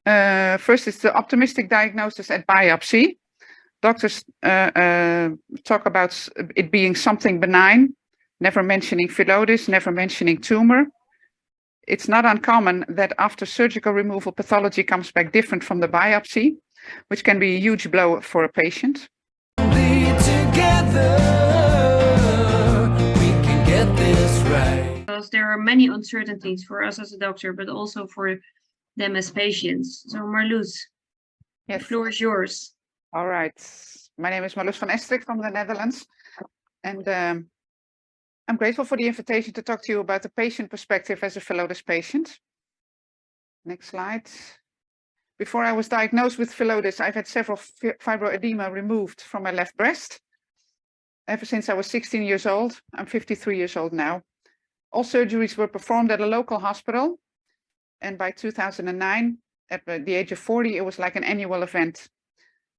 First is the optimistic diagnosis at biopsy. Doctors talk about it being something benign, never mentioning Phyllodes, never mentioning tumor. It's not uncommon that after surgical removal, pathology comes back different from the biopsy, which can be a huge blow for a patient. Because there are many uncertainties for us as a doctor, but also for them as patients. So Marloes, Yes. The floor is yours. All right. My name is Marloes van Esterik from the Netherlands. And I'm grateful for the invitation to talk to you about the patient perspective as a Phyllodes patient. Next slide. Before I was diagnosed with Phyllodes, I've had several fibroedema removed from my left breast. Ever since I was 16 years old. I'm 53 years old now. All surgeries were performed at a local hospital. And by 2009, at the age of 40, it was like an annual event.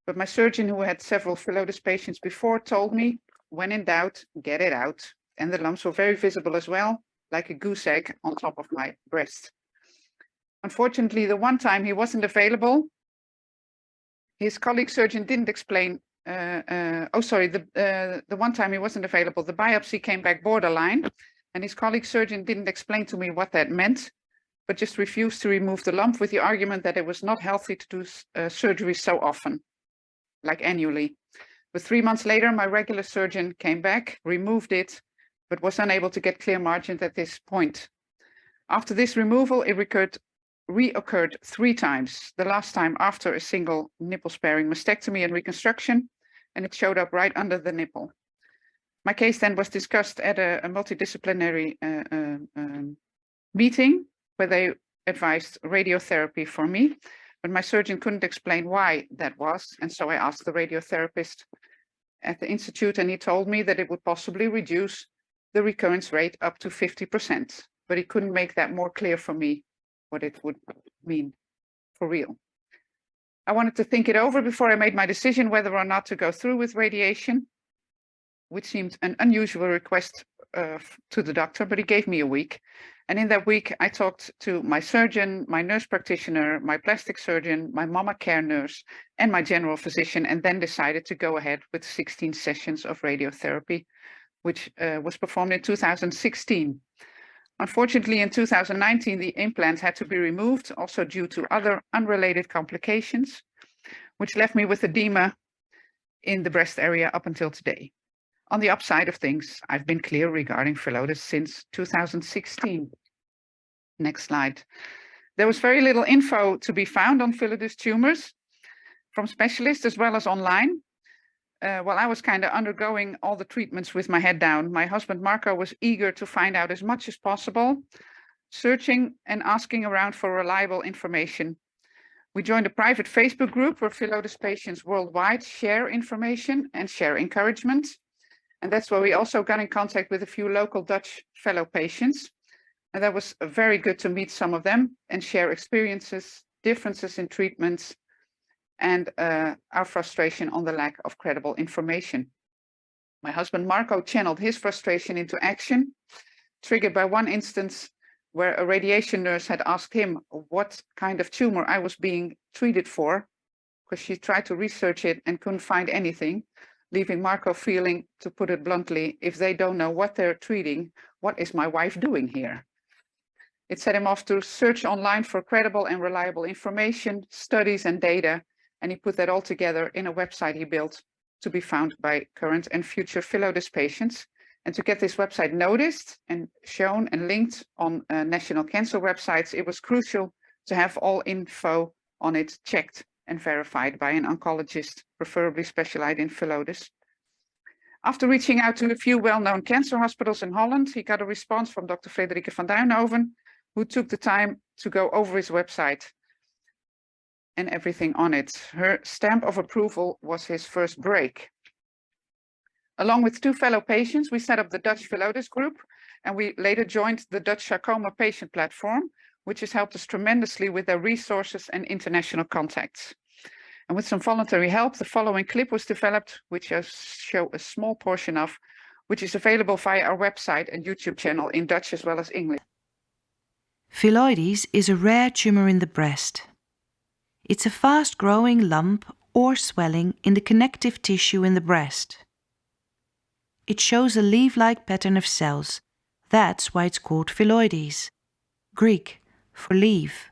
But my surgeon, who had several Phyllodes patients before, told me, when in doubt, get it out. And the lumps were very visible as well, like a goose egg on top of my breast. Unfortunately, the one time he wasn't available, his colleague surgeon didn't explain. The one time he wasn't available, the biopsy came back borderline, and his colleague surgeon didn't explain to me what that meant, but just refused to remove the lump with the argument that it was not healthy to do surgery so often, like annually. But 3 months later, my regular surgeon came back, removed it, but was unable to get clear margins at this point. After this removal, it reoccurred 3 times. The last time after a single nipple-sparing mastectomy and reconstruction, and it showed up right under the nipple. My case then was discussed at a multidisciplinary meeting where they advised radiotherapy for me, but my surgeon couldn't explain why that was, and so I asked the radiotherapist at the institute, and he told me that it would possibly reduce the recurrence rate up to 50%, but he couldn't make that more clear for me, what it would mean for real. I wanted to think it over before I made my decision whether or not to go through with radiation, which seemed an unusual request to the doctor, but he gave me a week. And in that week, I talked to my surgeon, my nurse practitioner, my plastic surgeon, my mama care nurse, and my general physician, and then decided to go ahead with 16 sessions of radiotherapy, which was performed in 2016. Unfortunately, in 2019, the implant had to be removed, also due to other unrelated complications, which left me with edema in the breast area up until today. On the upside of things, I've been clear regarding Phyllodes since 2016. Next slide. There was very little info to be found on Phyllodes tumors from specialists as well as online. While I was kind of undergoing all the treatments with my head down, my husband Marco was eager to find out as much as possible, searching and asking around for reliable information. We joined a private Facebook group where Phyllodes patients worldwide share information and share encouragement. And that's where we also got in contact with a few local Dutch fellow patients. And that was very good to meet some of them and share experiences, differences in treatments, and our frustration on the lack of credible information. My husband Marco channeled his frustration into action, triggered by one instance where a radiation nurse had asked him what kind of tumor I was being treated for, because she tried to research it and couldn't find anything, leaving Marco feeling, to put it bluntly, if they don't know what they're treating, what is my wife doing here? It set him off to search online for credible and reliable information, studies and data, and he put that all together in a website he built to be found by current and future Phyllodes patients. And to get this website noticed and shown and linked on national cancer websites, it was crucial to have all info on it checked and verified by an oncologist, preferably specialized in Phyllodes. After reaching out to a few well-known cancer hospitals in Holland, he got a response from Dr. Frederike van Duinhoven, who took the time to go over his website and everything on it. Her stamp of approval was his first break. Along with 2 fellow patients, we set up the Dutch Phyllodes group, and we later joined the Dutch Sarcoma patient platform, which has helped us tremendously with their resources and international contacts. And with some voluntary help, the following clip was developed, which I show a small portion of, which is available via our website and YouTube channel in Dutch as well as English. Phyllodes is a rare tumor in the breast. It's a fast-growing lump or swelling in the connective tissue in the breast. It shows a leaf-like pattern of cells. That's why it's called Phyllodes, Greek for leaf.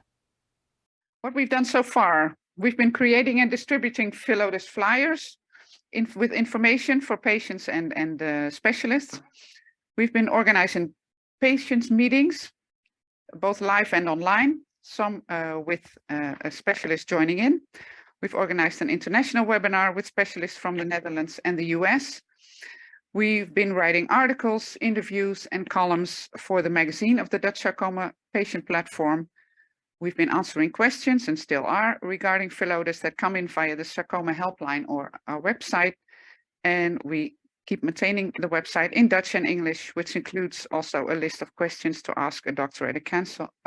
What we've done so far, we've been creating and distributing Phyllodes flyers with information for patients and specialists. We've been organizing patients meetings, both live and online, some with a specialist joining in. We've organized an international webinar with specialists from the Netherlands and the US. We've been writing articles, interviews, and columns for the magazine of the Dutch Sarcoma Patient Platform. We've been answering questions, and still are, regarding Phyllodes that come in via the Sarcoma helpline or our website. And we keep maintaining the website in Dutch and English, which includes also a list of questions to ask a doctor at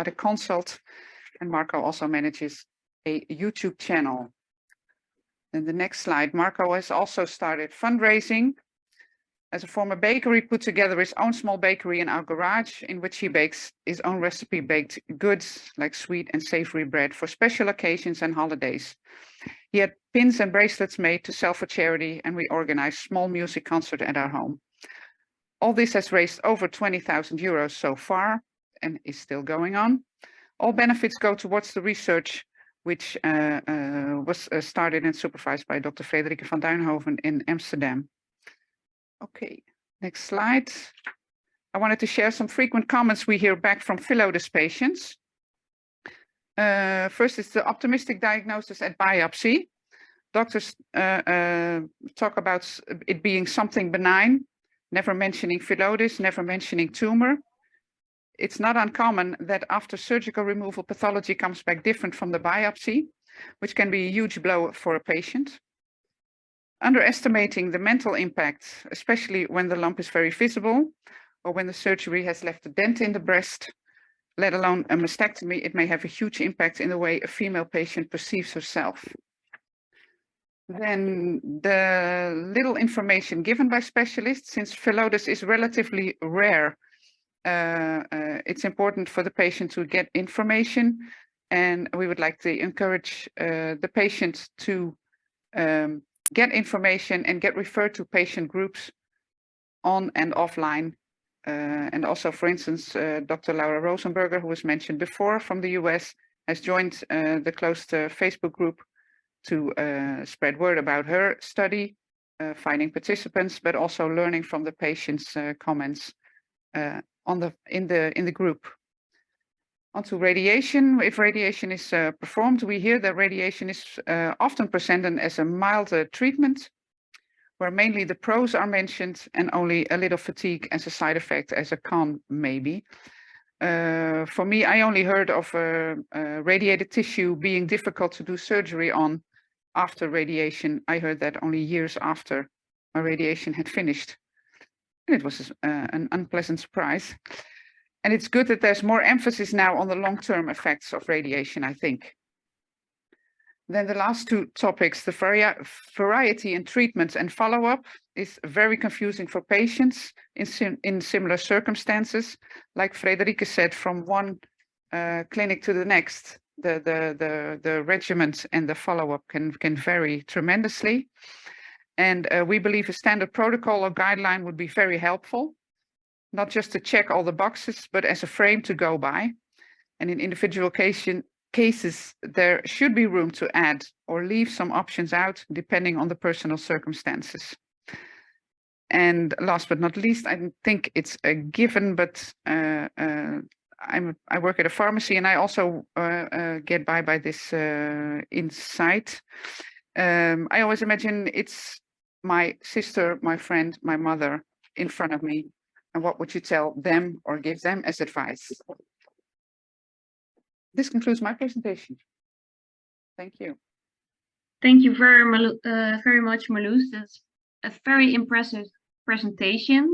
a consult. And Marco also manages a YouTube channel. And the next slide, Marco has also started fundraising. As a former bakery, put together his own small bakery in our garage, in which he bakes his own recipe baked goods like sweet and savory bread for special occasions and holidays. He had pins and bracelets made to sell for charity, and we organized small music concert at our home. All this has raised over 20,000 euros so far and is still going on. All benefits go towards the research which was started and supervised by Dr. Frederike van Duinhoven in Amsterdam. Okay, next slide. I wanted to share some frequent comments we hear back from Phyllodes patients. First is the optimistic diagnosis at biopsy. Doctors talk about it being something benign, never mentioning Phyllodes, never mentioning tumor. It's not uncommon that after surgical removal, pathology comes back different from the biopsy, which can be a huge blow for a patient. Underestimating the mental impact, especially when the lump is very visible or when the surgery has left a dent in the breast, let alone a mastectomy, it may have a huge impact in the way a female patient perceives herself. Then the little information given by specialists, since Phyllodes is relatively rare, it's important for the patient to get information, and we would like to encourage the patient to get information and get referred to patient groups on and offline. And also, for instance, Dr. Laura Rosenberger, who was mentioned before from the US, has joined the closed Facebook group to spread word about her study, finding participants, but also learning from the patients' comments in the group. Onto radiation. If radiation is performed, we hear that radiation is often presented as a mild treatment, where mainly the pros are mentioned and only a little fatigue as a side effect, as a con maybe. For me, I only heard of radiated tissue being difficult to do surgery on after radiation. I heard that only years after my radiation had finished. And it was an unpleasant surprise. And it's good that there's more emphasis now on the long-term effects of radiation, I think. Then the last two topics, the variety in treatments and follow-up, is very confusing for patients in similar circumstances. Like Frederike said, from one clinic to the next, the regimen and the follow-up can vary tremendously. And we believe a standard protocol or guideline would be very helpful, not just to check all the boxes, but as a frame to go by. And in individual cases, there should be room to add or leave some options out, depending on the personal circumstances. And last but not least, I think it's a given, but I work at a pharmacy, and I also get by this insight. I always imagine it's my sister, my friend, my mother in front of me, and what would you tell them or give them as advice? This concludes my presentation. Thank you. Thank you very much, Marloes. That's a very impressive presentation.